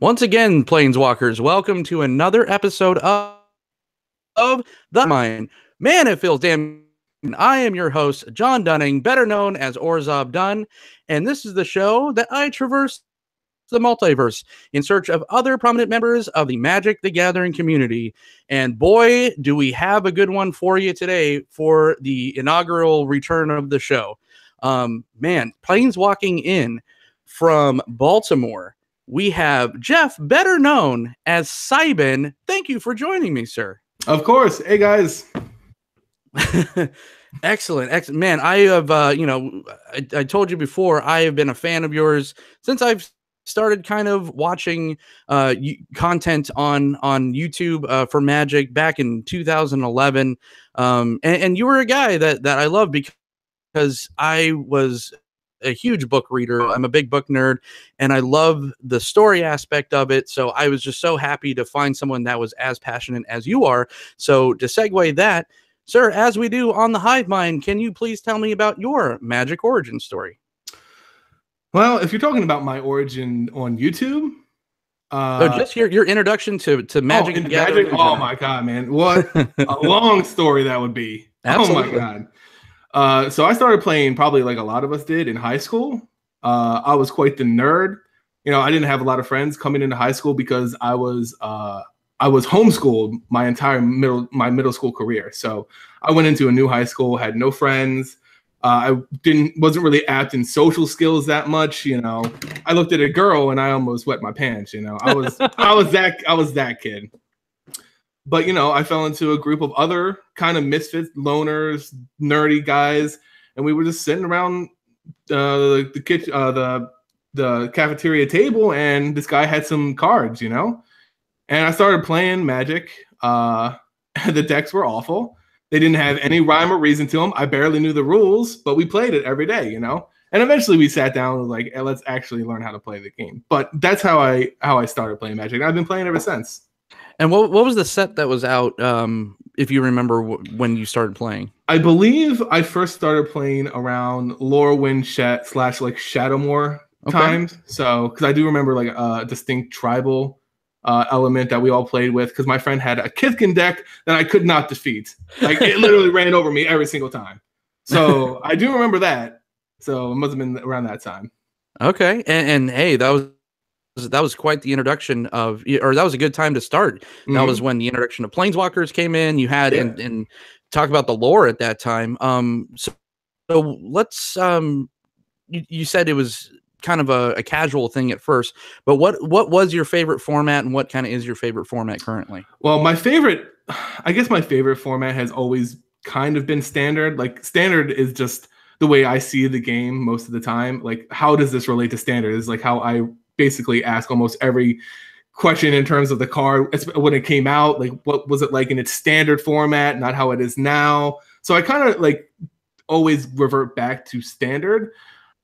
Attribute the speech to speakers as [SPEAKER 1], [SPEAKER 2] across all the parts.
[SPEAKER 1] Once again, Planeswalkers, welcome to another episode of The Mind. Man, it feels damn. I am your host, John Dunning, better known as Orzov Dunn, and this is the show that I traverse the multiverse in search of other prominent members of the Magic the Gathering community. And boy, do we have a good one for you today for the inaugural return of the show. Man, Planeswalking in from Baltimore, we have Jeff, better known as Seiben. Thank you for joining me, sir.
[SPEAKER 2] Of course. Hey, guys.
[SPEAKER 1] Excellent. Man, I have, I told you before, I have been a fan of yours since I've started kind of watching content on YouTube for Magic back in 2011. And you were a guy that I love because I was a huge book reader. I'm a big book nerd, and I love the story aspect of it. So I was just so happy to find someone that was as passionate as you are. So to segue that, sir, as we do on the Hive Mind, can you please tell me about your Magic origin story?
[SPEAKER 2] Well, if you're talking about my origin on YouTube,
[SPEAKER 1] just your introduction to Magic.
[SPEAKER 2] Magic. Oh my God, man! What a long story that would be.
[SPEAKER 1] Absolutely.
[SPEAKER 2] Oh my God. So I started playing probably like a lot of us did in high school. I was quite the nerd. You know, I didn't have a lot of friends coming into high school because I was homeschooled my entire middle school career. So I went into a new high school, had no friends. I wasn't really apt in social skills that much. You know, I looked at a girl and I almost wet my pants. You know, I was that kid. But, you know, I fell into a group of other kind of misfits, loners, nerdy guys, and we were just sitting around the kitchen, the cafeteria table, and this guy had some cards, you know, and I started playing Magic. The decks were awful. They didn't have any rhyme or reason to them. I barely knew the rules, but we played it every day, you know. And eventually we sat down and was like, hey, let's actually learn how to play the game. But that's how I started playing Magic. I've been playing ever since.
[SPEAKER 1] And what was the set that was out, if you remember when you started playing?
[SPEAKER 2] I believe I first started playing around Lorwyn / like Shadowmoor times. So, because I do remember like a distinct tribal element that we all played with, because my friend had a Kithkin deck that I could not defeat. Like, it literally ran over me every single time. So, I do remember that. So, it must have been around that time.
[SPEAKER 1] Okay. And hey, that was quite the introduction of, or that was a good time to start. That was when the introduction of Planeswalkers came in. You had and talk about the lore at that time. So let's you said it was kind of a casual thing at first, but what was your favorite format, and what kind of is your favorite format currently?
[SPEAKER 2] Well, I guess my favorite format has always kind of been Standard. Like, Standard is just the way I see the game most of the time. Like, how does this relate to Standard is like how I basically ask almost every question in terms of the card when it came out. Like, what was it like in its standard format, not how it is now. So I kind of like always revert back to Standard.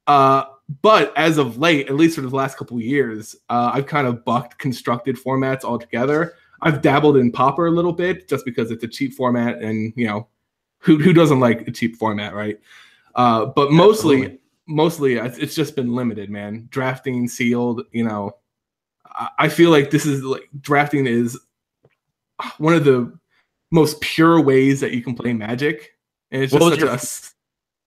[SPEAKER 2] But as of late, at least for the last couple of years, I've kind of bucked constructed formats altogether. I've dabbled in Pauper a little bit just because it's a cheap format, and you know, who doesn't like a cheap format, right? But mostly it's just been limited, man. Drafting, sealed, you know. I feel like this is like drafting is one of the most pure ways that you can play Magic. And it's just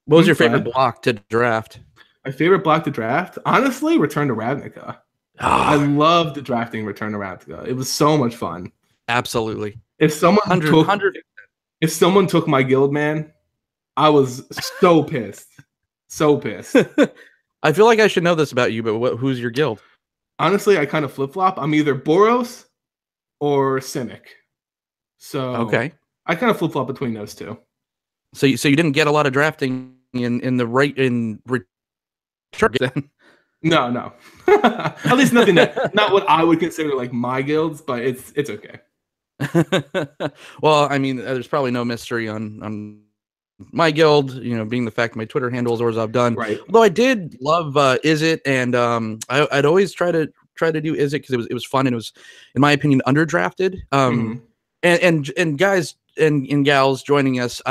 [SPEAKER 1] what was your favorite block to draft?
[SPEAKER 2] My favorite block to draft? Honestly, Return to Ravnica. I loved drafting Return to Ravnica. It was so much fun.
[SPEAKER 1] Absolutely.
[SPEAKER 2] If someone took my guild, man, I was so pissed. So pissed.
[SPEAKER 1] I feel like I should know this about you, but who's your guild?
[SPEAKER 2] Honestly, I kind of flip-flop. I'm either Boros or Cynic. So
[SPEAKER 1] okay, I
[SPEAKER 2] kind of flip-flop between those two.
[SPEAKER 1] So you didn't get a lot of drafting in return then?
[SPEAKER 2] No. At least nothing not what I would consider like my guilds, but it's okay.
[SPEAKER 1] Well, I mean, there's probably no mystery on my guild, you know, being the fact my Twitter handle is Orzov Dunn.
[SPEAKER 2] Right.
[SPEAKER 1] Although I did love Izzet, and I'd always try to do Izzet because it was fun, and it was, in my opinion, underdrafted. And guys and gals joining us,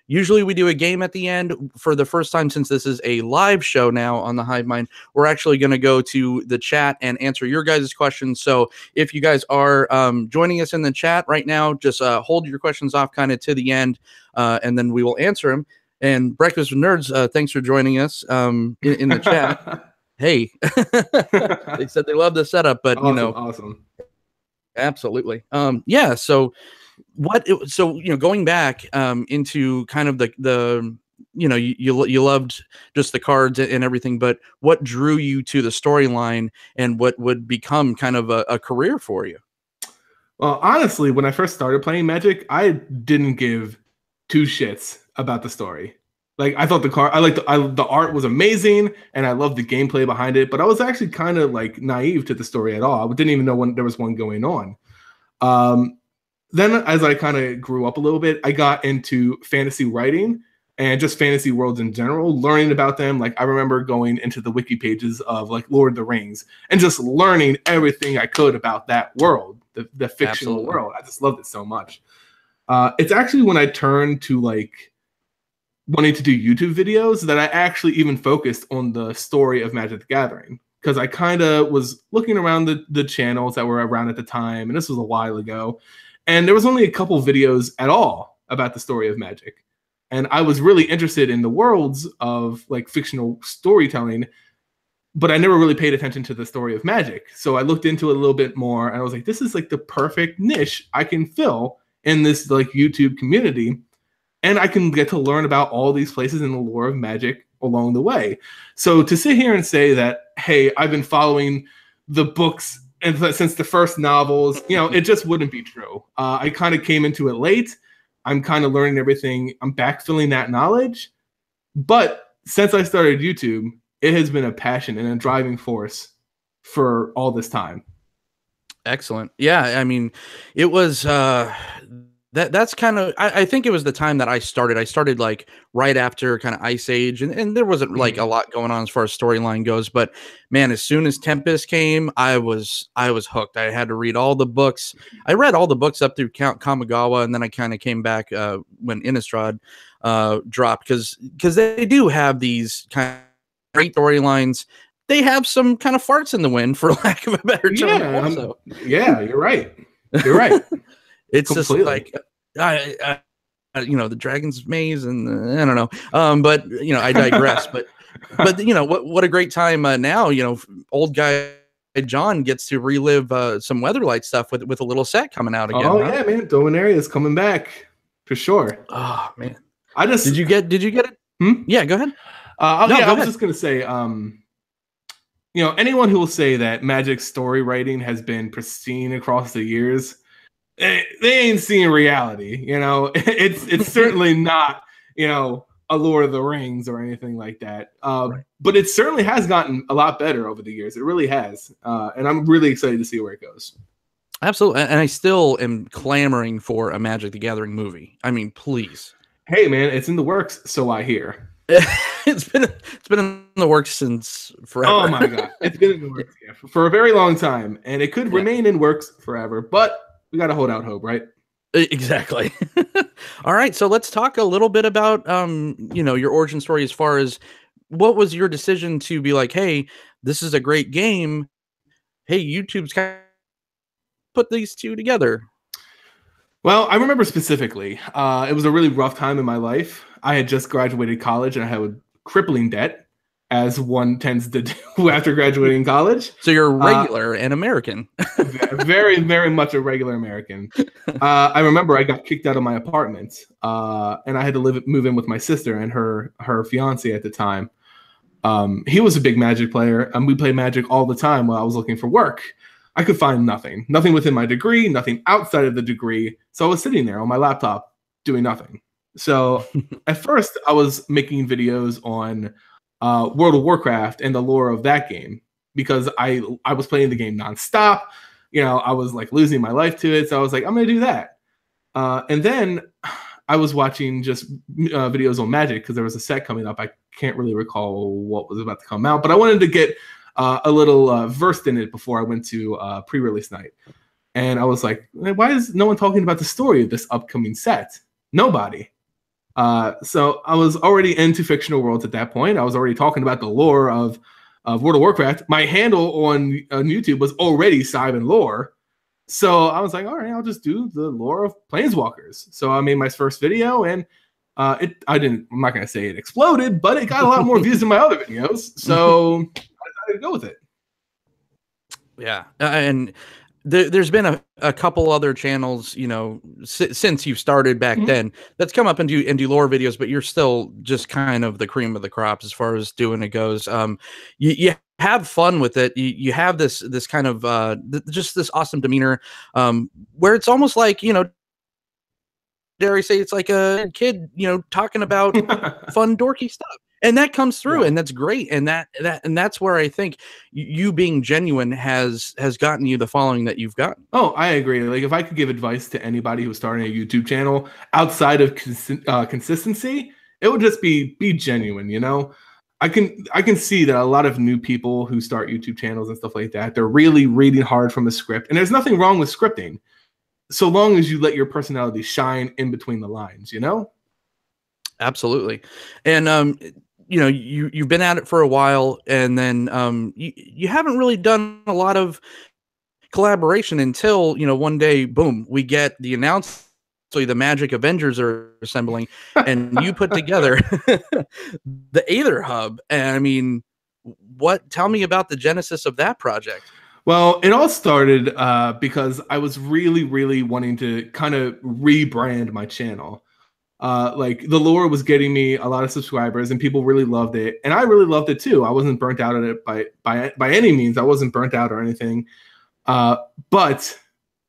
[SPEAKER 1] usually we do a game at the end. For the first time, since this is a live show now on the Hive Mind, we're actually going to go to the chat and answer your guys' questions. So if you guys are joining us in the chat right now, just hold your questions off kind of to the end, and then we will answer them. And Breakfast with Nerds, thanks for joining us in the chat. Hey, they said they love the setup, but
[SPEAKER 2] awesome, awesome.
[SPEAKER 1] Absolutely. Yeah. So going back into kind of the you loved just the cards and everything, but what drew you to the storyline and what would become kind of a career for you?
[SPEAKER 2] Well, honestly, when I first started playing Magic, I didn't give two shits about the story. Like, I thought the art was amazing, and I loved the gameplay behind it, but I was actually kind of like naive to the story at all. I didn't even know when there was one going on. Then as I kind of grew up a little bit, I got into fantasy writing and just fantasy worlds in general, learning about them. Like, I remember going into the wiki pages of like Lord of the Rings and just learning everything I could about that world, the fictional world. I just loved it so much. It's actually when I turned to like wanting to do YouTube videos that I actually even focused on the story of Magic the Gathering, because I kind of was looking around the channels that were around at the time, and this was a while ago, and there was only a couple videos at all about the story of Magic. And I was really interested in the worlds of like fictional storytelling, but I never really paid attention to the story of Magic. So I looked into it a little bit more, and I was like, this is like the perfect niche I can fill in this like YouTube community. And I can get to learn about all these places in the lore of Magic along the way. So to sit here and say that, hey, I've been following the books and since the first novels, it just wouldn't be true. I kind of came into it late. I'm kind of learning everything. I'm backfilling that knowledge. But since I started YouTube, it has been a passion and a driving force for all this time.
[SPEAKER 1] Excellent. Yeah, I mean, it was that's kind of I think it was the time that I started like right after kind of Ice Age, and there wasn't like a lot going on as far as storyline goes, but man, as soon as Tempest came, I was hooked. I had to read all the books. I read all the books up through Count Kamigawa, and then I kind of came back when Innistrad dropped, because they do have these kind of great storylines. They have some kind of farts in the wind, for lack of a better term. Also.
[SPEAKER 2] Yeah, you're right. You're right.
[SPEAKER 1] It's completely. Just like the Dragon's Maze, and I don't know. But I digress. but what a great time now. Old guy John gets to relive some Weatherlight stuff with a little set coming out again.
[SPEAKER 2] Oh yeah, man, Dominaria is coming back for sure.
[SPEAKER 1] Oh man,
[SPEAKER 2] did
[SPEAKER 1] you get it? Yeah, go ahead.
[SPEAKER 2] I was just gonna say, anyone who will say that Magic's story writing has been pristine across the years, they ain't seen reality. It's certainly not, a Lord of the Rings or anything like that. Right. But it certainly has gotten a lot better over the years. It really has. And I'm really excited to see where it goes.
[SPEAKER 1] Absolutely. And I still am clamoring for a Magic the Gathering movie. I mean, please.
[SPEAKER 2] Hey, man, it's in the works, so I hear.
[SPEAKER 1] It's been in the works since forever.
[SPEAKER 2] Oh my god, it's been in the works for a very long time, and it could remain in works forever. But we gotta hold out hope, right?
[SPEAKER 1] Exactly. All right, so let's talk a little bit about your origin story, as far as what was your decision to be like, hey, this is a great game. Hey, YouTube's kind of put these two together.
[SPEAKER 2] Well, I remember specifically, it was a really rough time in my life. I had just graduated college, and I had crippling debt, as one tends to do after graduating college.
[SPEAKER 1] So you're regular and American.
[SPEAKER 2] Very, very much a regular American. I remember I got kicked out of my apartment, and I had to move in with my sister and her fiance at the time. He was a big Magic player, and we played Magic all the time while I was looking for work. I could find nothing within my degree, nothing outside of the degree. So I was sitting there on my laptop doing nothing. So at first I was making videos on World of Warcraft and the lore of that game, because I was playing the game nonstop. I was like losing my life to it. So I was like, I'm going to do that. And then I was watching just videos on Magic, because there was a set coming up. I can't really recall what was about to come out, but I wanted to get a little versed in it before I went to pre-release night. And I was like, why is no one talking about the story of this upcoming set? Nobody. So I was already into fictional worlds at that point. I was already talking about the lore of World of Warcraft. My handle on YouTube was already Seiben lore. So I was like, all right, I'll just do the lore of Planeswalkers. So I made my first video, and I'm not going to say it exploded, but it got a lot more views than my other videos. So I decided to go with it.
[SPEAKER 1] Yeah. And there's been a couple other channels, you know, since you started back then, that's come up and do lore videos, but you're still just kind of the cream of the crop as far as doing it goes. You have fun with it. You have this kind of just this awesome demeanor, where it's almost like, you know, dare I say, it's like a kid, you know, talking about fun, dorky stuff. And that comes through, and that's great. And that's where I think you being genuine has gotten you the following that you've gotten.
[SPEAKER 2] Oh, I agree. Like, if I could give advice to anybody who's starting a YouTube channel outside of consistency, it would just be genuine. You know, I can see that a lot of new people who start YouTube channels and stuff like that, they're really reading hard from a script, and there's nothing wrong with scripting, so long as you let your personality shine in between the lines. You know.
[SPEAKER 1] Absolutely. And you know, you've been at it for a while, and then you haven't really done a lot of collaboration until, you know, one day, boom, we get the announcement. So the Magic Avengers are assembling, and you put together the Aether Hub. And I mean, tell me about the genesis of that project.
[SPEAKER 2] Well, it all started because I was really, really wanting to kind of rebrand my channel. Like, the lore was getting me a lot of subscribers, and people really loved it, and I really loved it too. I wasn't burnt out on it by any means. I wasn't burnt out or anything, but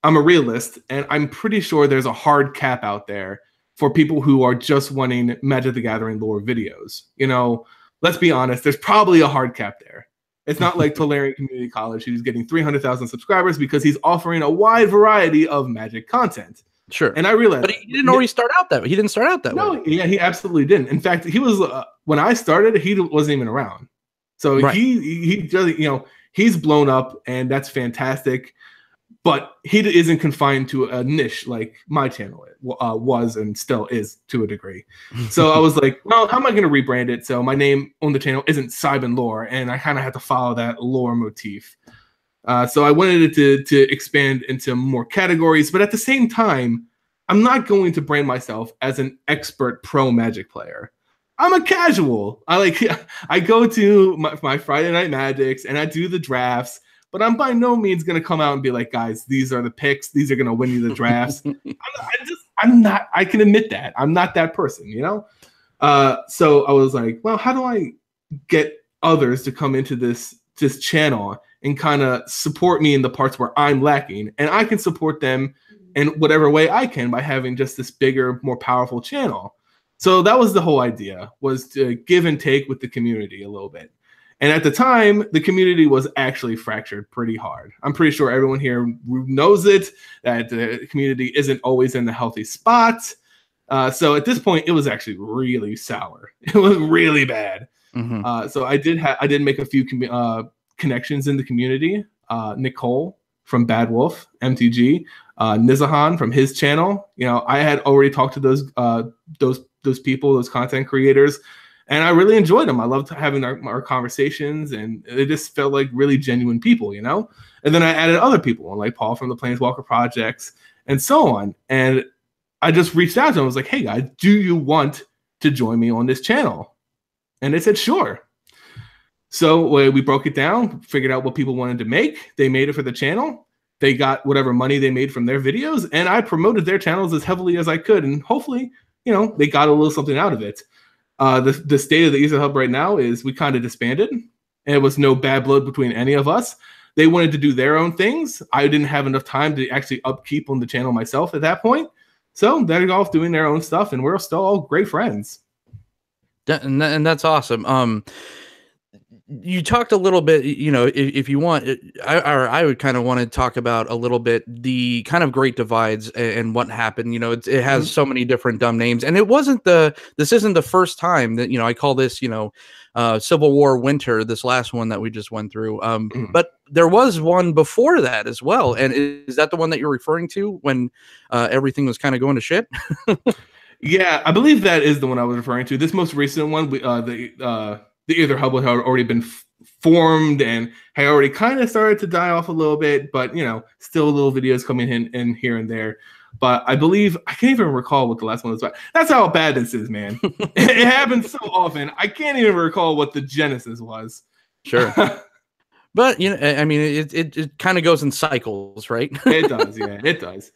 [SPEAKER 2] I'm a realist, and I'm pretty sure there's a hard cap out there for people who are just wanting Magic the Gathering lore videos. You know, let's be honest, there's probably a hard cap there. It's not like Tolarian Community College, who's getting 300,000 subscribers because he's offering a wide variety of Magic content.
[SPEAKER 1] Sure.
[SPEAKER 2] And I realized,
[SPEAKER 1] but he didn't always start out that way. He didn't start out that way.
[SPEAKER 2] No, yeah, he absolutely didn't. In fact, he was when I started, he wasn't even around. So he doesn't, you know, he's blown up, and that's fantastic. But he isn't confined to a niche like my channel was and still is to a degree. So I was like, well, how am I going to rebrand it? So my name on the channel isn't Seiben Lore, and I kind of had to follow that lore motif. So I wanted it to expand into more categories, but at the same time, I'm not going to brand myself as an expert pro Magic player. I'm a casual. I go to my Friday Night Magics, and I do the drafts, but I'm by no means going to come out and be like, guys, these are the picks. These are going to win you the drafts. I'm not, I can admit that. I'm not that person, you know? So I was like, well, how do I get others to come into this channel and kind of support me in the parts where I'm lacking, and I can support them in whatever way I can by having just this bigger, more powerful channel. So that was the whole idea, was to give and take with the community a little bit. And at the time, the community was actually fractured pretty hard. I'm pretty sure everyone here knows it, that the community isn't always in the healthy spot. So at this point, it was actually really sour. It was really bad. So I did make a few connections in the community. Nicole from Bad Wolf MTG, Nizahan from his channel. You know, I had already talked to those people, those content creators, and I really enjoyed them. I loved having our conversations, and it just felt like really genuine people, you know. And then I added other people, like Paul from the Planeswalker Projects, and so on. And I just reached out to them. I was like, "Hey guys, do you want to join me on this channel?" And they said, "Sure." So we broke it down, figured out what people wanted to make. They made it for the channel. They got whatever money they made from their videos, and I promoted their channels as heavily as I could. And hopefully, you know, they got a little something out of it. The state of the Aether Hub right now is we kind of disbanded, and it was no bad blood between any of us. They wanted to do their own things. I didn't have enough time to actually upkeep on the channel myself at that point. So they're off doing their own stuff, and we're still all great friends.
[SPEAKER 1] And that's awesome. you talked a little bit, if you want, I would kind of want to talk about a little bit the kind of great divides and what happened. It has so many different dumb names, and this isn't the first time that, I call this, Civil War winter, this last one that we just went through. But there was one before that as well. And is that the one that you're referring to when everything was kind of going to shit?
[SPEAKER 2] Yeah, I believe that is the one I was referring to. This most recent one, the Aether Hub had already been formed and had already kind of started to die off a little bit, but still little videos coming in here and there. But I believe I can't even recall what the last one was about. That's how bad this is, man. It happens so often. I can't even recall what the genesis was.
[SPEAKER 1] Sure. But I mean, it kind of goes in cycles, right?
[SPEAKER 2] It does, yeah, it does.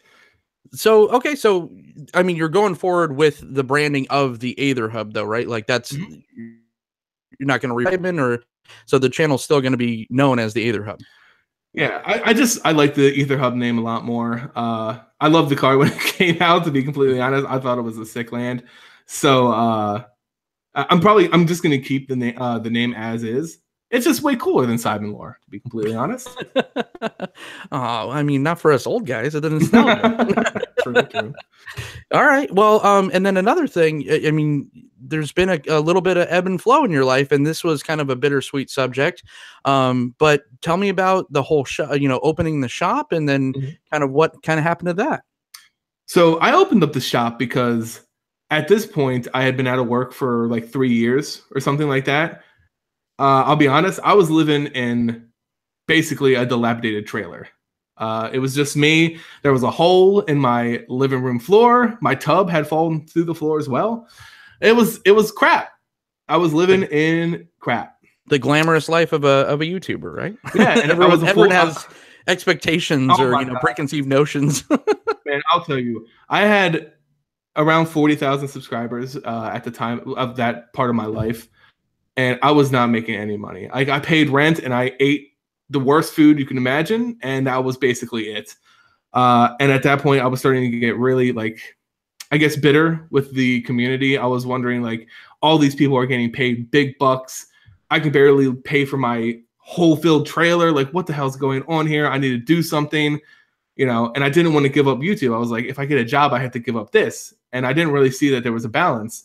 [SPEAKER 1] So, okay, so I mean, you're going forward with the branding of the Aether Hub, though, right? Like that's you're not going to Seiben, or so the channel's still going to be known as the Aether Hub.
[SPEAKER 2] Yeah, I like the Aether Hub name a lot more. I loved the card when it came out. To be completely honest, I thought it was a sick land. So I'm just going to keep the name as is. It's just way cooler than Seiben lore, to be completely honest.
[SPEAKER 1] Oh, I mean, not for us old guys. It doesn't sound
[SPEAKER 2] True.
[SPEAKER 1] All right. Well, and then another thing, I mean, there's been a little bit of ebb and flow in your life, and this was kind of a bittersweet subject. But tell me about the whole opening the shop, and then kind of what kind of happened to that.
[SPEAKER 2] So I opened up the shop because at this point I had been out of work for like 3 years or something like that. I'll be honest, I was living in basically a dilapidated trailer. It was just me. There was a hole in my living room floor. My tub had fallen through the floor as well. It was crap. I was living in crap.
[SPEAKER 1] The glamorous life of a YouTuber, right?
[SPEAKER 2] Yeah, and
[SPEAKER 1] everyone has expectations or preconceived notions.
[SPEAKER 2] Man, I'll tell you, I had around 40,000 subscribers at the time of that part of my life. And I was not making any money. I paid rent and I ate the worst food you can imagine, and that was basically it. And at that point, I was starting to get really, bitter with the community. I was wondering, all these people are getting paid big bucks. I can barely pay for my whole filled trailer. What the hell's going on here? I need to do something, and I didn't want to give up YouTube. I was like, if I get a job, I have to give up this. And I didn't really see that there was a balance.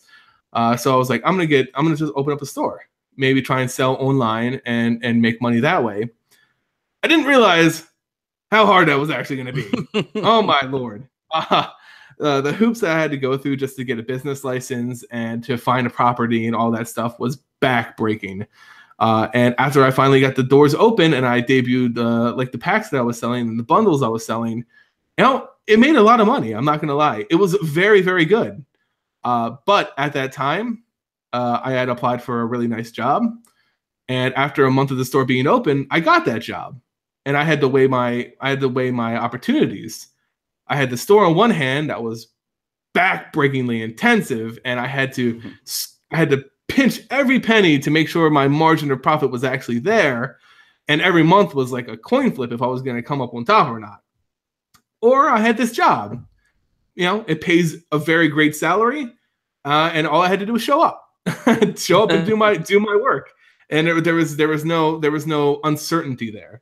[SPEAKER 2] So I was like, I'm gonna just open up a store, maybe try and sell online and make money that way. I didn't realize how hard that was actually gonna be. Oh my Lord. The hoops that I had to go through just to get a business license and to find a property and all that stuff was backbreaking. And after I finally got the doors open and I debuted the packs that I was selling and the bundles I was selling, it made a lot of money. I'm not gonna lie. It was very, very good. But at that time, I had applied for a really nice job. And after a month of the store being open, I got that job. And I had to weigh my opportunities. I had the store on one hand that was backbreakingly intensive, and I had to pinch every penny to make sure my margin of profit was actually there. And every month was like a coin flip if I was going to come up on top or not. Or I had this job. It pays a very great salary, and all I had to do was show up, and do my work, and there was no uncertainty there.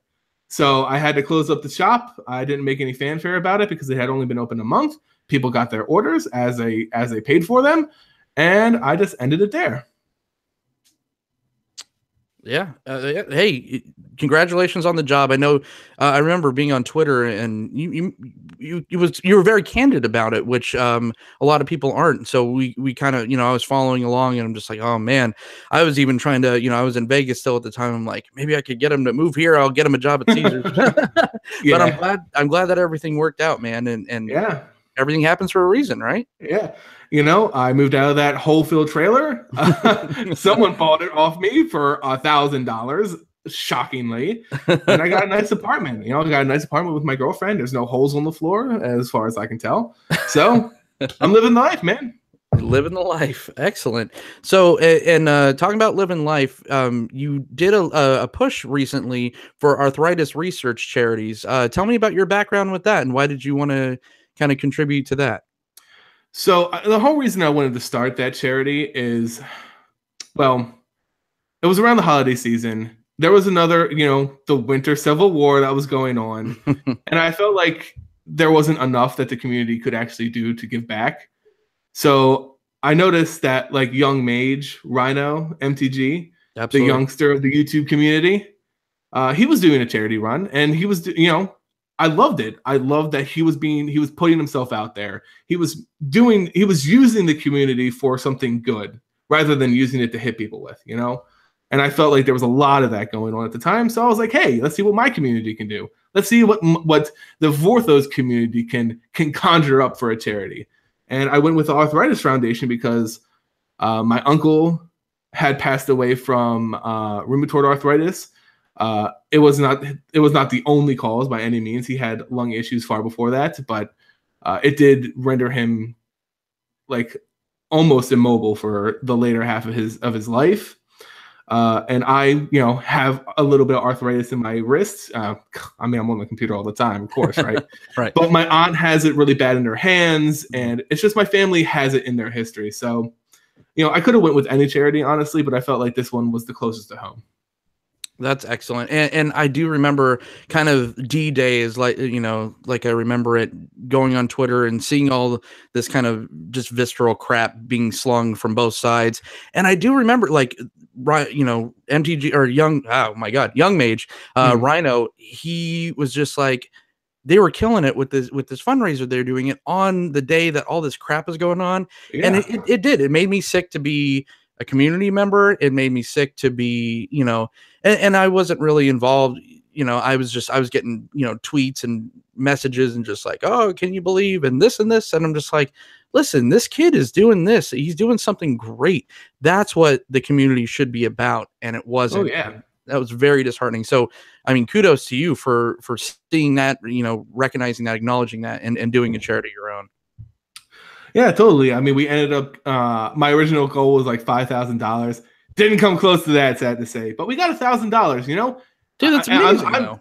[SPEAKER 2] So I had to close up the shop. I didn't make any fanfare about it because it had only been open a month. People got their orders as they paid for them, and I just ended it there.
[SPEAKER 1] Yeah. Hey, congratulations on the job. I know. I remember being on Twitter, and you were very candid about it, which a lot of people aren't. So we kind of, I was following along, and I'm just like, oh man. I was even trying to, I was in Vegas still at the time. I'm like, maybe I could get him to move here. I'll get him a job at Caesars.
[SPEAKER 2] Yeah.
[SPEAKER 1] But I'm glad that everything worked out, man. And
[SPEAKER 2] yeah,
[SPEAKER 1] everything happens for a reason, right?
[SPEAKER 2] Yeah. I moved out of that whole field trailer. Someone bought it off me for $1,000, shockingly. And I got a nice apartment. I got a nice apartment with my girlfriend. There's no holes on the floor as far as I can tell. So I'm living the life, man.
[SPEAKER 1] Living the life. Excellent. So, and talking about living life, you did a push recently for arthritis research charities. Tell me about your background with that, and why did you want to kind of contribute to that?
[SPEAKER 2] So the whole reason I wanted to start that charity is, well, It was around the holiday season. There was another, the Winter Civil War that was going on, and I felt like there wasn't enough that the community could actually do to give back. So I noticed that like young mage Rhino MTG, the
[SPEAKER 1] Absolutely.
[SPEAKER 2] youngster of the YouTube community, he was doing a charity run, and he was, I loved it. I loved that he was putting himself out there. He was using the community for something good rather than using it to hit people with, And I felt like there was a lot of that going on at the time. So I was like, hey, let's see what my community can do. Let's see what the Vorthos community can conjure up for a charity. And I went with the Arthritis Foundation because my uncle had passed away from rheumatoid arthritis. It was not the only cause by any means. He had lung issues far before that, but it did render him like almost immobile for the later half of his life. And I, have a little bit of arthritis in my wrists. I'm on the computer all the time, of course, right?
[SPEAKER 1] Right.
[SPEAKER 2] But my aunt has it really bad in her hands, and it's just my family has it in their history. So, I could have went with any charity, honestly, but I felt like this one was the closest to home.
[SPEAKER 1] That's excellent. And I do remember kind of D days, like I remember it going on Twitter and seeing all this kind of just visceral crap being slung from both sides. And I do remember MTG or young mage, Rhino, he was just like, they were killing it with this fundraiser. They're doing it on the day that all this crap is going on. Yeah. And it made me sick to be a community member. It made me sick to be, and I wasn't really involved. I was getting, tweets and messages and just like, oh, can you believe and this and this? And I'm just like, listen, this kid is doing this. He's doing something great. That's what the community should be about. And it wasn't.
[SPEAKER 2] Oh, yeah.
[SPEAKER 1] That was very disheartening. So, I mean, kudos to you for seeing that, recognizing that, acknowledging that, and doing a charity of your own.
[SPEAKER 2] Yeah, totally. I mean, we ended up, my original goal was like $5,000. Didn't come close to that, sad to say, but we got $1,000,
[SPEAKER 1] Dude, that's amazing.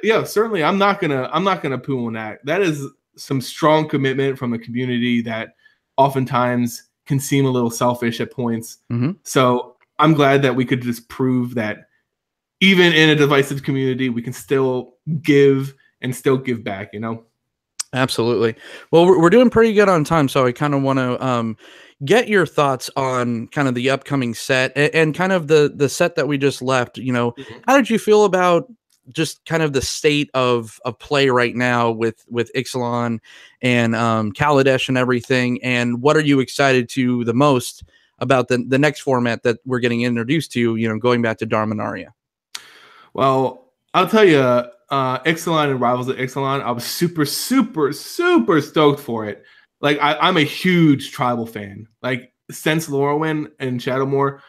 [SPEAKER 2] Yeah, certainly. I'm not gonna poo on that. That is some strong commitment from a community that oftentimes can seem a little selfish at points.
[SPEAKER 1] Mm-hmm.
[SPEAKER 2] So I'm glad that we could just prove that even in a divisive community, we can still give and still give back,
[SPEAKER 1] Absolutely. Well, we're doing pretty good on time, so I kind of want to get your thoughts on kind of the upcoming set and kind of the set that we just left. How did you feel about just kind of the state of play right now with Ixalan and Kaladesh and everything? And what are you excited to the most about the next format that we're getting introduced to, going back to Dominaria?
[SPEAKER 2] Well, I'll tell you, Ixalan and Rivals of Ixalan, I was super, super, super stoked for it. Like, I'm a huge tribal fan. Like, since Lorwyn and Shadowmoor,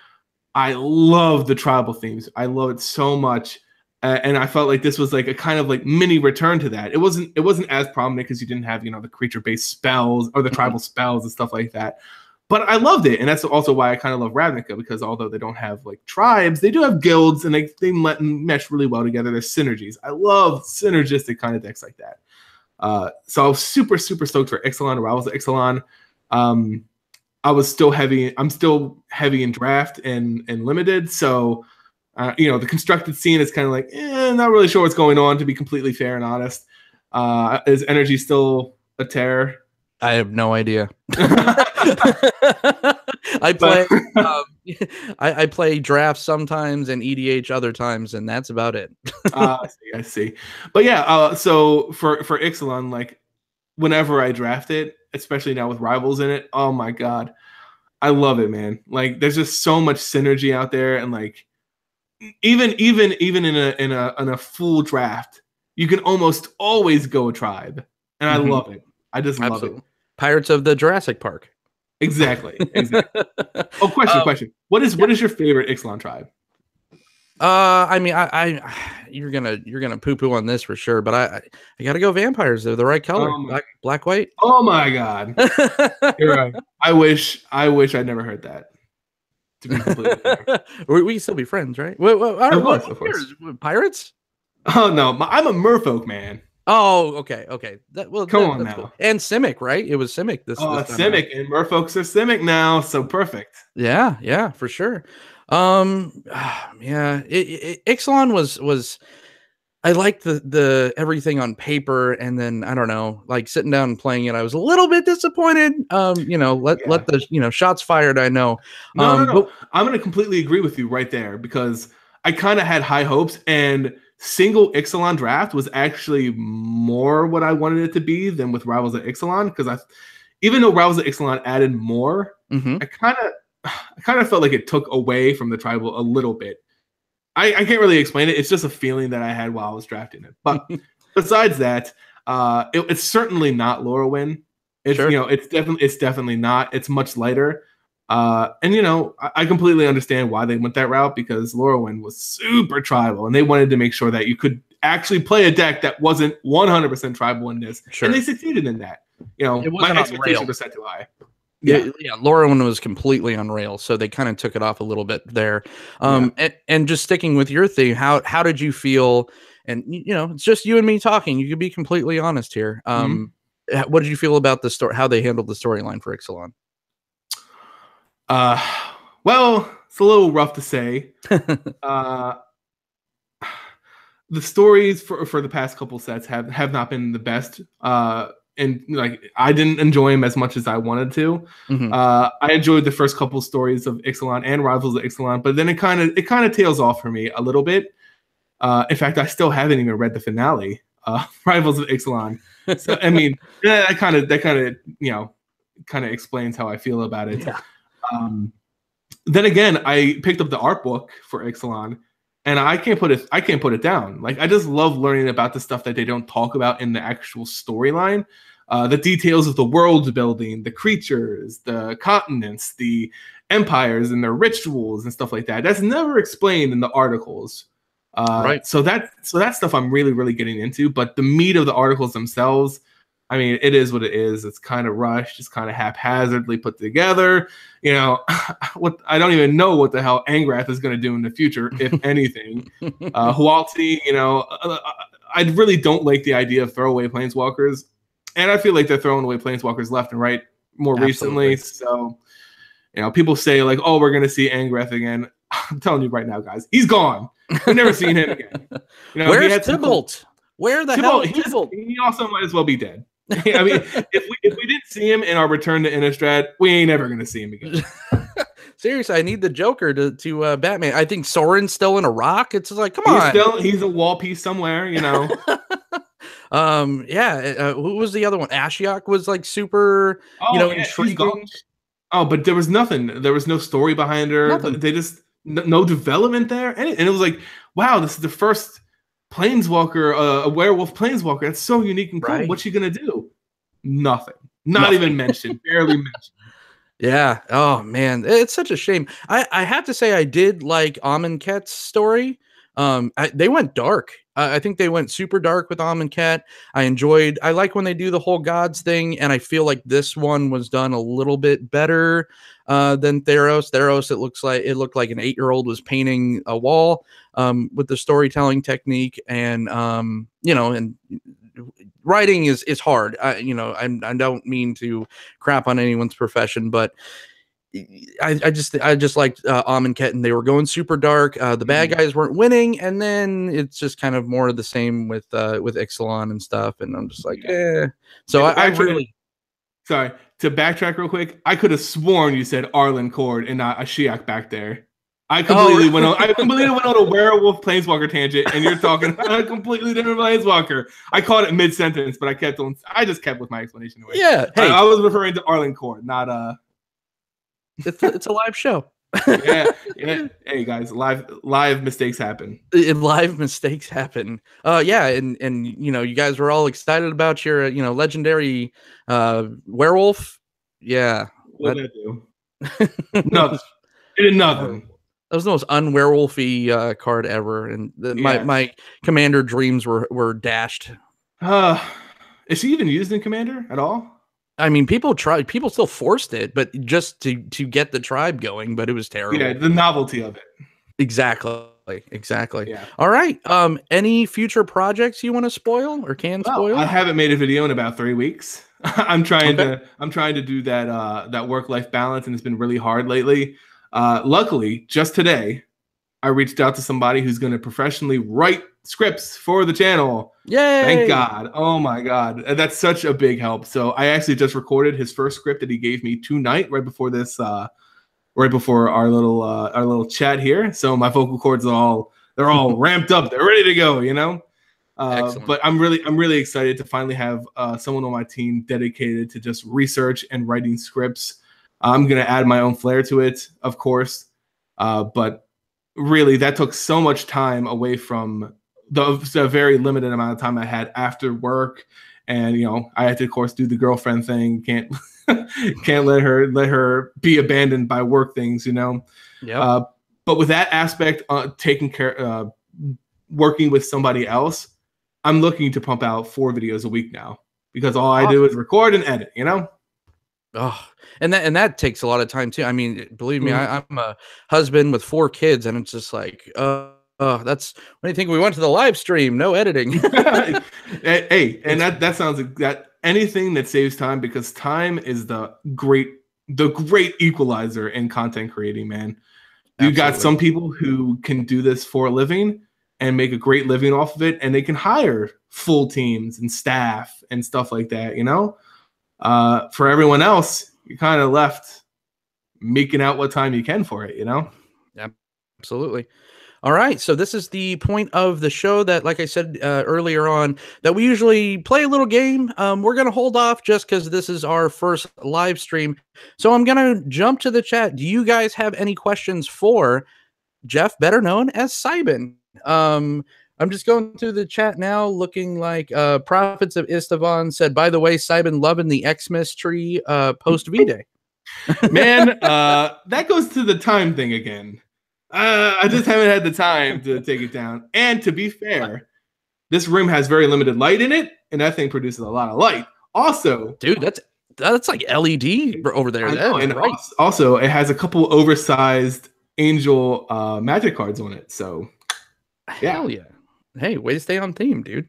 [SPEAKER 2] I love the tribal themes. I love it so much. And I felt like this was like a kind of like mini return to that. It wasn't as prominent because you didn't have, the creature-based spells or the tribal spells and stuff like that. But I loved it, and that's also why I kind of love Ravnica, because although they don't have like tribes, they do have guilds, and they mesh really well together. There's synergies. I love synergistic kind of decks like that. So I was super, super stoked for Ixalan and Rivals of Ixalan. I'm still heavy in draft and limited. So, the constructed scene is kind of like, not really sure what's going on, to be completely fair and honest. Is energy still a terror?
[SPEAKER 1] I have no idea. I play I play drafts sometimes and EDH other times, and that's about it.
[SPEAKER 2] I see. But yeah, so for Ixalan, like whenever I draft it, especially now with Rivals in it, oh my god, I love it, man. Like there's just so much synergy out there, and like even in a full draft, you can almost always go a tribe, and I love it. I just love it.
[SPEAKER 1] Pirates of the Jurassic Park.
[SPEAKER 2] Exactly. Oh, question. What is your favorite Ixalan tribe?
[SPEAKER 1] I mean, you're gonna poo-poo on this for sure, but I gotta go vampires. They're the right color, black, white.
[SPEAKER 2] Oh my god, you're right. I wish I'd never heard that. To be completely fair,
[SPEAKER 1] we can still be friends, right? Of course. Pirates?
[SPEAKER 2] Oh no, I'm a merfolk man.
[SPEAKER 1] Oh, okay.
[SPEAKER 2] Come on now.
[SPEAKER 1] Cool. And Simic, right? It was Simic. This
[SPEAKER 2] Simic, and merfolks are Simic now, so perfect.
[SPEAKER 1] Yeah, for sure. Yeah, Ixalan was I liked the everything on paper, and then I don't know, like sitting down and playing it, I was a little bit disappointed. Let
[SPEAKER 2] Yeah.
[SPEAKER 1] the shots fired. I know,
[SPEAKER 2] No, no,
[SPEAKER 1] but
[SPEAKER 2] no. I'm going to completely agree with you right there because I kind of had high hopes, and single Ixalan draft was actually more what I wanted it to be than with Rivals of Ixalan because even though Rivals of Ixalan added more,
[SPEAKER 1] mhm.
[SPEAKER 2] I kind of felt like it took away from the tribal a little bit. I can't really explain it. It's just a feeling that I had while I was drafting it. But besides that, it's certainly not Lorwyn. It's
[SPEAKER 1] Sure.
[SPEAKER 2] it's definitely not. It's much lighter. And I completely understand why they went that route because Lorwyn was super tribal, and they wanted to make sure that you could actually play a deck that wasn't 100% tribal in this,
[SPEAKER 1] Sure.
[SPEAKER 2] and they succeeded in that.
[SPEAKER 1] It
[SPEAKER 2] My
[SPEAKER 1] wasn't on
[SPEAKER 2] expectations
[SPEAKER 1] rail.
[SPEAKER 2] were set too high. Yeah.
[SPEAKER 1] Yeah, Lorwyn was completely on rails, so they kind of took it off a little bit there.
[SPEAKER 2] Yeah.
[SPEAKER 1] And just sticking with your thing, how did you feel? And it's just you and me talking. You could be completely honest here.
[SPEAKER 2] Mhm.
[SPEAKER 1] What did you feel about the story? How they handled the storyline for Ixalan?
[SPEAKER 2] Uh, well, it's a little rough to say. Uh, the stories for the past couple sets have not been the best. And like I didn't enjoy them as much as I wanted to.
[SPEAKER 1] Mhm.
[SPEAKER 2] I enjoyed the first couple stories of Ixalan and Rivals of Ixalan, but then it kind of tails off for me a little bit. In fact, I still haven't even read the finale, Rivals of Ixalan. So I mean, that kind of explains how I feel about it.
[SPEAKER 1] Yeah.
[SPEAKER 2] Then again, I picked up the art book for Ixalan, and I can't put it down. Like I just love learning about the stuff that they don't talk about in the actual storyline. The details of the world building, the creatures, the continents, the empires, and their rituals and stuff like that. That's never explained in the articles.
[SPEAKER 1] Right.
[SPEAKER 2] So that stuff I'm really really getting into. But the meat of the articles themselves, I mean, it is what it is. It's kind of rushed, it's kind of haphazardly put together. What I don't even know what the hell Angrath is going to do in the future, if anything. Hualti, I really don't like the idea of throwaway planeswalkers, and I feel like they're throwing away planeswalkers left and right more recently.
[SPEAKER 1] Absolutely.
[SPEAKER 2] So, people say like, "Oh, we're going to see Angrath again." I'm telling you right now, guys, he's gone. We've never seen him again.
[SPEAKER 1] Where's Tybalt? Where the hell is Tybalt?
[SPEAKER 2] He also might as well be dead. I mean, if we didn't see him in our return to Innistrad, we ain't ever gonna see him again.
[SPEAKER 1] Seriously, I need the Joker to Batman. I think Soren's still in a rock. It's like, come on.
[SPEAKER 2] He's a wall piece somewhere.
[SPEAKER 1] Yeah. Who was the other one? Ashiok was like super,
[SPEAKER 2] Yeah,
[SPEAKER 1] intriguing.
[SPEAKER 2] Oh, but there was nothing. There was no story behind her.
[SPEAKER 1] Nothing.
[SPEAKER 2] They just no development there, and it was like, wow, this is the first planeswalker, a werewolf planeswalker. That's so unique and cool.
[SPEAKER 1] Right.
[SPEAKER 2] What's she gonna do? Nothing. Not even mentioned. Barely mentioned.
[SPEAKER 1] Yeah. Oh man, it's such a shame. I have to say I did like Amonkhet's story. They went dark. I think they went super dark with Amonkhet. I like when they do the whole gods thing, and I feel like this one was done a little bit better than Theros. Theros, it looked like an 8-year-old was painting a wall with the storytelling technique, and and writing is hard. I don't mean to crap on anyone's profession, but I just liked Amonkhet, and they were going super dark. The bad guys weren't winning, and then it's just kind of more of the same with Ixalan and stuff. And I'm just like, eh. So I really
[SPEAKER 2] sorry to backtrack real quick. I could have sworn you said Arlen Cord and not Ashiok back there. I completely went on a werewolf planeswalker tangent, and you're talking about a completely different planeswalker. I caught it mid sentence, but I just kept with my explanation away.
[SPEAKER 1] Yeah, hey,
[SPEAKER 2] I was referring to Arlen Cord, not
[SPEAKER 1] It's a live show.
[SPEAKER 2] yeah. Hey guys, live mistakes happen.
[SPEAKER 1] Live mistakes happen. Yeah, and you guys were all excited about your legendary werewolf. Yeah.
[SPEAKER 2] What did that do? Nothing. It did nothing.
[SPEAKER 1] That was the most unwerewolfy card ever, and my commander dreams were dashed.
[SPEAKER 2] Is he even used in Commander at all?
[SPEAKER 1] I mean, people still forced it, but just to get the tribe going, but it was terrible.
[SPEAKER 2] Yeah, the novelty of it.
[SPEAKER 1] Exactly.
[SPEAKER 2] Yeah.
[SPEAKER 1] All right. Any future projects you want to spoil or can spoil?
[SPEAKER 2] I haven't made a video in about 3 weeks. I'm trying to do that work-life balance, and it's been really hard lately. Luckily, just today, I reached out to somebody who's going to professionally write scripts for the channel.
[SPEAKER 1] Yay!
[SPEAKER 2] Thank God. Oh my God. That's such a big help. So I actually just recorded his first script that he gave me tonight, right before this, right before our little chat here. So my vocal cords they're all ramped up. They're ready to go, you know? But I'm really excited to finally have someone on my team dedicated to just research and writing scripts. I'm going to add my own flair to it, of course. But really, that took so much time away from the very limited amount of time I had after work. And, you know, I had to, of course, do the girlfriend thing. Can't let her be abandoned by work things, you know?
[SPEAKER 1] Yeah.
[SPEAKER 2] But with that aspect, taking care, working with somebody else, I'm looking to pump out 4 videos a week now because all I do is record and edit, you know?
[SPEAKER 1] Oh, and that takes a lot of time too. I mean, believe me, I'm a husband with 4 kids, and it's just like, that's what do you think? We went to the live stream, no editing.
[SPEAKER 2] Hey, and that sounds like that anything that saves time, because time is the great equalizer in content creating, man. You got some people who can do this for a living and make a great living off of it, and they can hire full teams and staff and stuff like that, you know? For everyone else, you're kind of left making out what time you can for it, you know?
[SPEAKER 1] Yeah, absolutely. All right, so this is the point of the show that, like I said earlier on, that we usually play a little game. We're going to hold off just because this is our first live stream. So I'm going to jump to the chat. Do you guys have any questions for Jeff, better known as Seiben? I'm just going through the chat now, looking like Prophets of Istvan said, by the way, Seiben loving the Xmas tree post V-Day.
[SPEAKER 2] Man, that goes to the time thing again. I just haven't had the time to take it down. And to be fair, this room has very limited light in it, and that thing produces a lot of light. Also,
[SPEAKER 1] dude, that's like LED over there.
[SPEAKER 2] And right. Also, it has a couple oversized Angel magic cards on it. So, yeah.
[SPEAKER 1] Hell yeah. Hey, way to stay on theme, dude.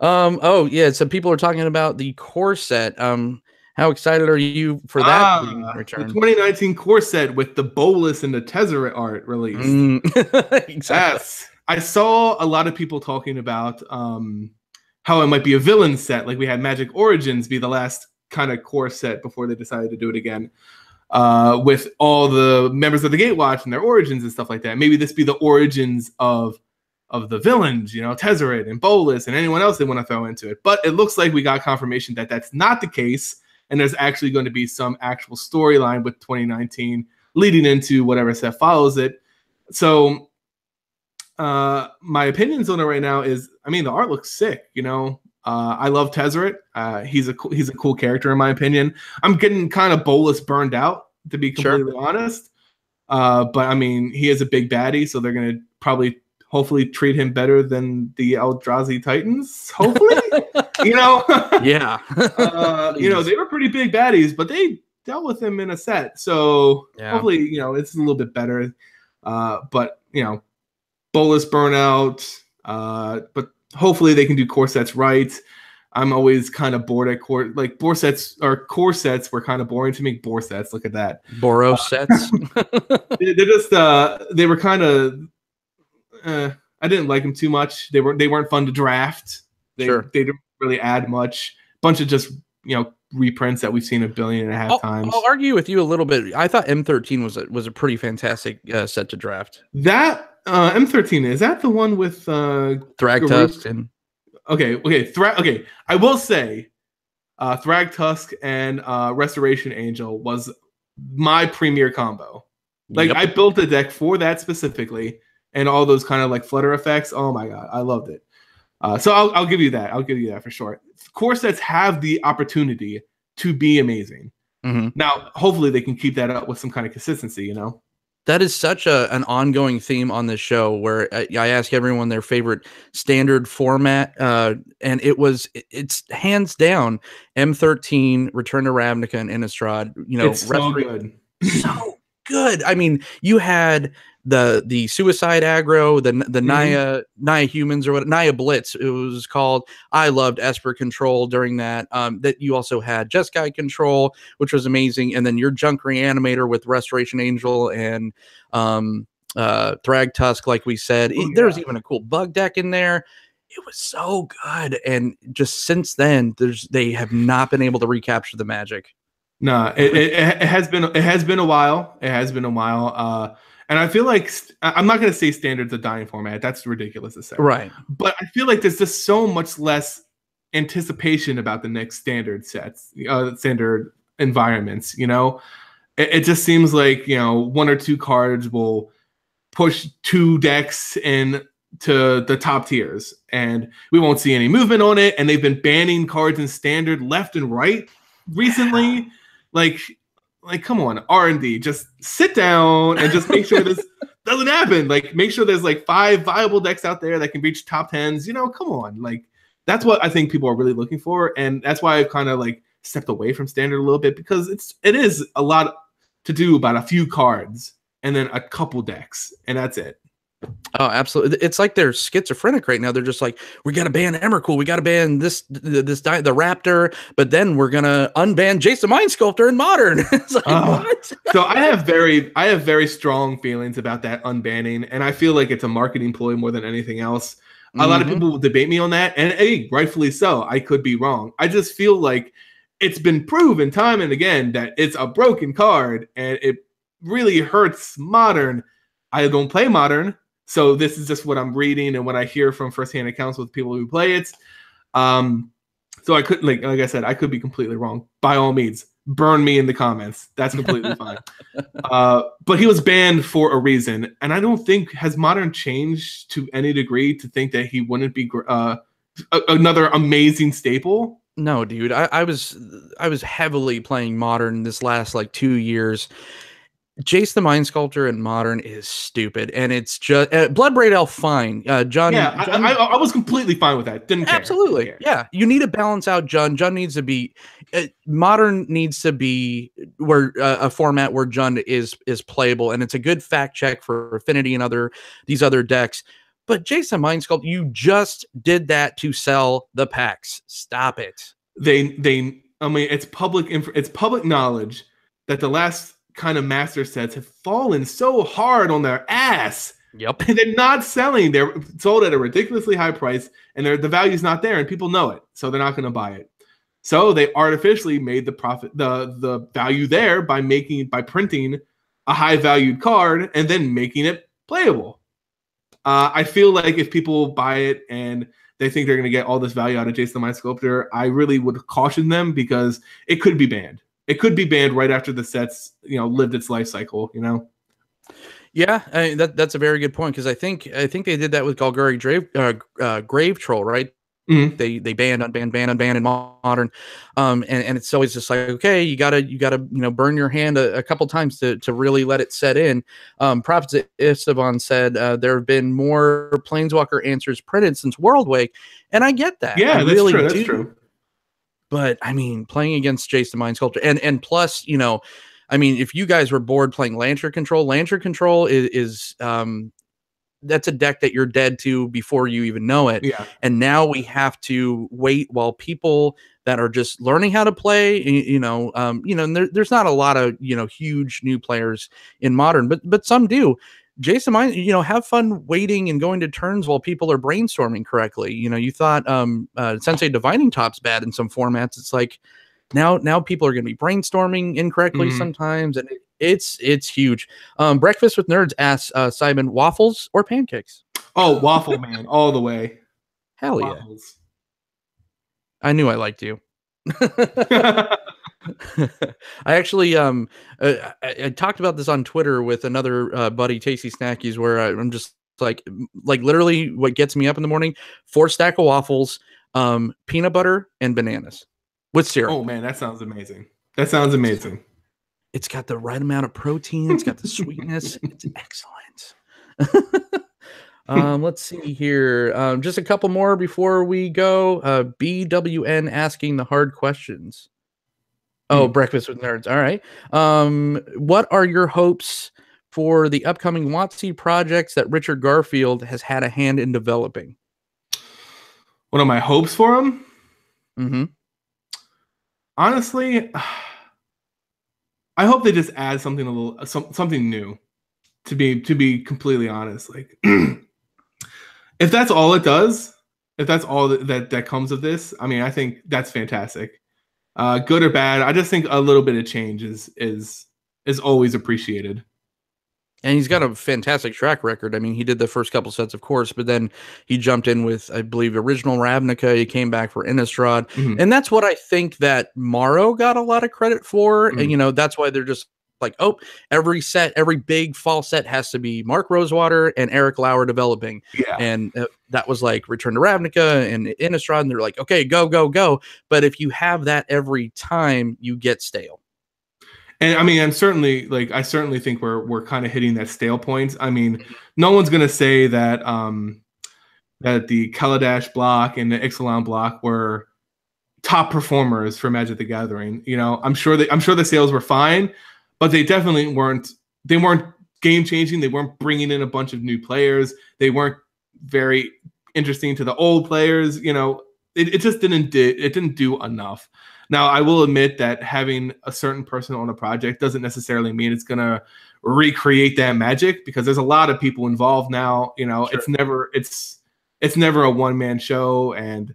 [SPEAKER 1] Oh yeah, so people are talking about the core set. How excited are you for that return?
[SPEAKER 2] The 2019 core set with the Bolus and the Tezzeret art released.
[SPEAKER 1] Exactly.
[SPEAKER 2] Yes. I saw a lot of people talking about how it might be a villain set, like we had Magic Origins be the last kind of core set before they decided to do it again. With all the members of the Gatewatch and their origins and stuff like that. Maybe this be the origins of the villains, you know, Tezzeret and Bolus and anyone else they want to throw into it. But it looks like we got confirmation that that's not the case, and there's actually going to be some actual storyline with 2019 leading into whatever set follows it. So my opinions on it right now is, I mean, the art looks sick, you know. I love Tezzeret. He's a cool character in my opinion. I'm getting kind of Bolus burned out, to be completely honest. But I mean, he is a big baddie, so they're gonna hopefully treat him better than the Eldrazi Titans. Hopefully, you know.
[SPEAKER 1] Yeah.
[SPEAKER 2] You know, they were pretty big baddies, but they dealt with him in a set. So hopefully, you know, it's a little bit better. But you know, Bolus burnout. But hopefully they can do core sets right. I'm always kind of bored at core sets were kind of boring to me. Bore sets, look at that.
[SPEAKER 1] Boros sets.
[SPEAKER 2] They were kind of I didn't like them too much. They weren't fun to draft. They didn't really add much. Bunch of just, you know, reprints that we've seen 1.5 billion times. I'll
[SPEAKER 1] argue with you a little bit. I thought M13 was a pretty fantastic set to draft.
[SPEAKER 2] That M13, is that the one with
[SPEAKER 1] Thragtusk and
[SPEAKER 2] okay. I will say Thragtusk and Restoration Angel was my premier combo. Like I built a deck for that specifically, and all those kind of like flutter effects. Oh my god, I loved it. So I'll give you that. I'll give you that for sure. Core sets have the opportunity to be amazing. Now, hopefully they can keep that up with some kind of consistency, you know?
[SPEAKER 1] That is such an ongoing theme on this show where I ask everyone their favorite standard format, and it's hands down M13, Return to Ravnica, and Innistrad. You know,
[SPEAKER 2] it's so good.
[SPEAKER 1] good. I mean, you had the suicide aggro, the Naya humans or what, Naya Blitz it was called. I loved Esper control during that. That you also had Jeskai control, which was amazing, and then your Junk Reanimator with Restoration Angel and Thrag Tusk, like we said. There was even a cool bug deck in there. It was so good, and just since then, they have not been able to recapture the magic.
[SPEAKER 2] No, it has been a while. It has been a while. And I feel like I'm not going to say Standard's a dying format. That's ridiculous to say.
[SPEAKER 1] Right.
[SPEAKER 2] But I feel like there's just so much less anticipation about the next Standard sets, Standard environments. You know, it just seems like, you know, 1 or 2 cards will push 2 decks in to the top tiers, and we won't see any movement on it. And they've been banning cards in Standard left and right recently. Like, come on, R&D, just sit down and just make sure this doesn't happen. Like, make sure there's like 5 viable decks out there that can reach top 10s. You know, come on. Like, that's what I think people are really looking for, and that's why I've kind of like stepped away from Standard a little bit, because it is a lot to do about a few cards and then a couple decks, and that's it.
[SPEAKER 1] Oh, absolutely. It's like they're schizophrenic right now. They're just like, we got to ban Emrakul. We got to ban the Raptor, but then we're going to unban Jason Mind Sculptor in Modern. It's like, what?
[SPEAKER 2] So I have very strong feelings about that unbanning, and I feel like it's a marketing ploy more than anything else. A lot of people will debate me on that, and hey, rightfully so. I could be wrong. I just feel like it's been proven time and again that it's a broken card, and it really hurts Modern. I don't play Modern, so this is just what I'm reading and what I hear from firsthand accounts with people who play it. So I could, like I said, I could be completely wrong. By all means, burn me in the comments. That's completely fine. But he was banned for a reason, and I don't think has Modern changed to any degree to think that he wouldn't be another amazing staple.
[SPEAKER 1] No, dude. I was heavily playing Modern this last like 2 years. Jace the Mind Sculptor in Modern is stupid, and it's just Bloodbraid Elf fine. John,
[SPEAKER 2] I was completely fine with that. Didn't care.
[SPEAKER 1] Absolutely, yeah. You need to balance out Jund. Jund needs to be Modern needs to be where a format where Jund is playable, and it's a good fact check for Affinity and these other decks. But Jace the Mind Sculptor, you just did that to sell the packs. Stop it.
[SPEAKER 2] I mean, it's public knowledge that the last kind of master sets have fallen so hard on their ass.
[SPEAKER 1] Yep.
[SPEAKER 2] They're not selling. They're sold at a ridiculously high price, and the value's not there, and people know it, so they're not going to buy it. So they artificially made the profit, the value there by printing a high valued card and then making it playable. I feel like if people buy it and they think they're going to get all this value out of Jason the Mind Sculptor, I really would caution them, because it could be banned. It could be banned right after the set's, lived its life cycle,
[SPEAKER 1] Yeah, that's a very good point, because I think they did that with Golgari Grave Troll, right? Mm-hmm. They banned, unbanned in Modern, and it's always just like, okay, you gotta burn your hand a couple times to really let it set in. Prophet Esteban said there have been more Planeswalker answers printed since Worldwake, and I get that.
[SPEAKER 2] Yeah, that's true.
[SPEAKER 1] But I mean, playing against Jace the Mind Sculptor, and plus, I mean, if you guys were bored playing Lantern Control is that's a deck that you're dead to before you even know it.
[SPEAKER 2] Yeah.
[SPEAKER 1] And now we have to wait while people that are just learning how to play, and there's not a lot of huge new players in Modern, but some do. Jason, have fun waiting and going to turns while people are brainstorming correctly. You thought Sensei Divining Top's bad in some formats. It's like now people are going to be brainstorming incorrectly sometimes, and it's huge. Breakfast with Nerds asks Seiben, waffles or pancakes?
[SPEAKER 2] Oh, waffle man, all the way.
[SPEAKER 1] Hell waffles. Yeah. I knew I liked you. I actually I talked about this on Twitter with another buddy, Tasty Snackies, where I'm just like literally what gets me up in the morning: 4 stack of waffles, peanut butter and bananas with syrup.
[SPEAKER 2] Oh man, that sounds amazing. That sounds amazing.
[SPEAKER 1] It's got the right amount of protein. It's got the sweetness. It's excellent. Let's see here. Just a couple more before we go. BWN asking the hard questions. Oh, Breakfast with Nerds. All right. What are your hopes for the upcoming WotC projects that Richard Garfield has had a hand in developing?
[SPEAKER 2] What are my hopes for him?
[SPEAKER 1] Mm-hmm.
[SPEAKER 2] Honestly, I hope they just add something a little something new. To be completely honest, like if that's all it does, if that's all that comes of this, I mean, I think that's fantastic. Good or bad, I just think a little bit of change is always appreciated.
[SPEAKER 1] And he's got a fantastic track record. I mean, he did the first couple sets, of course, but then he jumped in with, I believe, original Ravnica. He came back for Innistrad.
[SPEAKER 2] Mhm.
[SPEAKER 1] And that's what I think that Morrow got a lot of credit for.
[SPEAKER 2] Mhm.
[SPEAKER 1] And, you know, that's why they're just like, oh, every set, every big fall set has to be Mark Rosewater and Eric Lauer developing.
[SPEAKER 2] Yeah.
[SPEAKER 1] And that was like Return to Ravnica and Innistrad. And they're like, okay, go, go, go. But if you have that every time, you get stale.
[SPEAKER 2] And I mean, I certainly think we're kind of hitting that stale point. I mean, no one's gonna say that that the Kaladesh block and the Ixalan block were top performers for Magic the Gathering. You know, I'm sure the sales were fine, but they definitely weren't. They weren't game changing. They weren't bringing in a bunch of new players. They weren't very interesting to the old players. You know, it just didn't do enough. Now, I will admit that having a certain person on a project doesn't necessarily mean it's going to recreate that magic, because there's a lot of people involved now. You know,
[SPEAKER 1] Sure.
[SPEAKER 2] it's never a one-man show. And,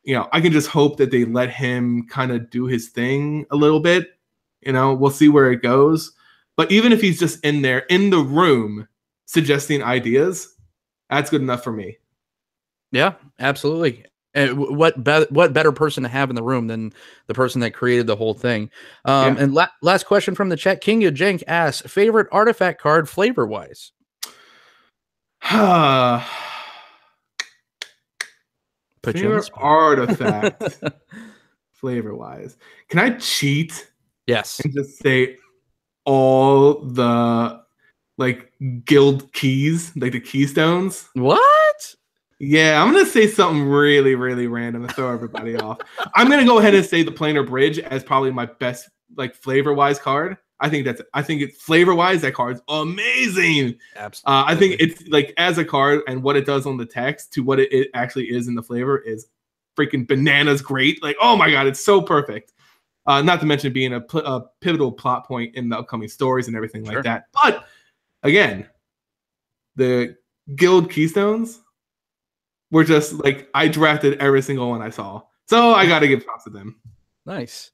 [SPEAKER 2] you know, I can just hope that they let him kind of do his thing a little bit. You know, we'll see where it goes. But even if he's just in there, in the room, suggesting ideas, that's good enough for me.
[SPEAKER 1] Yeah, absolutely. What better person to have in the room than the person that created the whole thing? And last question from the chat, King of Jank asks, favorite artifact card flavor wise?
[SPEAKER 2] Favorite artifact flavor wise? Can I cheat?
[SPEAKER 1] Yes.
[SPEAKER 2] And just say all the like guild keys, like the keystones?
[SPEAKER 1] What?
[SPEAKER 2] Yeah, I'm gonna say something really, really random to throw everybody off. I'm gonna go ahead and say the Planar Bridge as probably my best, like, flavor-wise card. I think it's flavor-wise, that card's amazing.
[SPEAKER 1] Absolutely.
[SPEAKER 2] I think it's like, as a card and what it does on the text to what it actually is in the flavor is freaking bananas great. Like, oh my god, it's so perfect. Not to mention being a pivotal plot point in the upcoming stories and everything like that. But again, the guild keystones were just like, I drafted every single one I saw. So I got to give props to them.
[SPEAKER 1] Nice.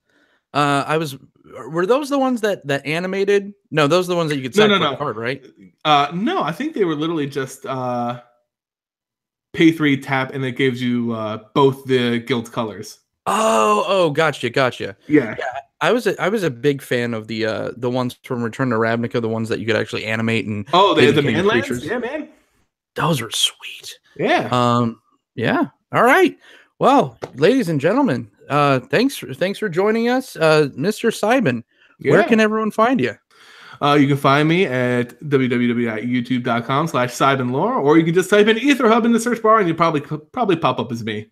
[SPEAKER 1] Were those the ones that animated? No, those are the ones that you could sack for a card, right?
[SPEAKER 2] No, I think they were literally just pay 3 tap, and it gives you both the guild colors.
[SPEAKER 1] Oh, gotcha.
[SPEAKER 2] Yeah.
[SPEAKER 1] I was a big fan of the ones from Return to Ravnica, the ones that you could actually animate and
[SPEAKER 2] the man creatures. Yeah, man.
[SPEAKER 1] Those were sweet.
[SPEAKER 2] Yeah.
[SPEAKER 1] Yeah. All right. Well, ladies and gentlemen, thanks for joining us, Mr. Seiben. Yeah. Where can everyone find you?
[SPEAKER 2] You can find me at www.youtube.com/SeibenLore, or you can just type in Aether Hub in the search bar and you'll probably pop up as me.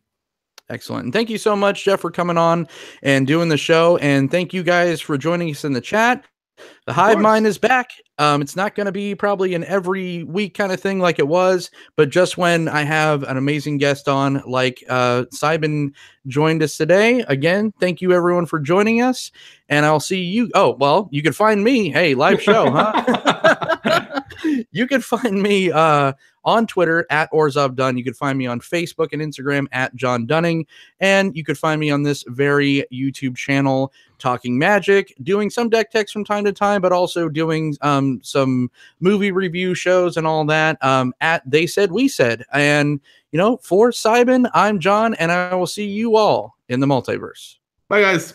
[SPEAKER 1] Excellent. And thank you so much, Jeff, for coming on and doing the show. And thank you guys for joining us in the chat. The Hive Mind is back. It's not going to be probably an every week kind of thing like it was, but just when I have an amazing guest on, like Seiben joined us today. Again, thank you everyone for joining us, and I'll see you. Oh, well, you can find me. Hey, live show, huh? You can find me on Twitter at OrzovDunn. You can find me on Facebook and Instagram at John Dunning, and you could find me on this very YouTube channel, Talking Magic, doing some deck techs from time to time, but also doing some movie review shows and all that at They Said We Said. And, you know, for Seiben, I'm John, and I will see you all in the multiverse.
[SPEAKER 2] Bye, guys.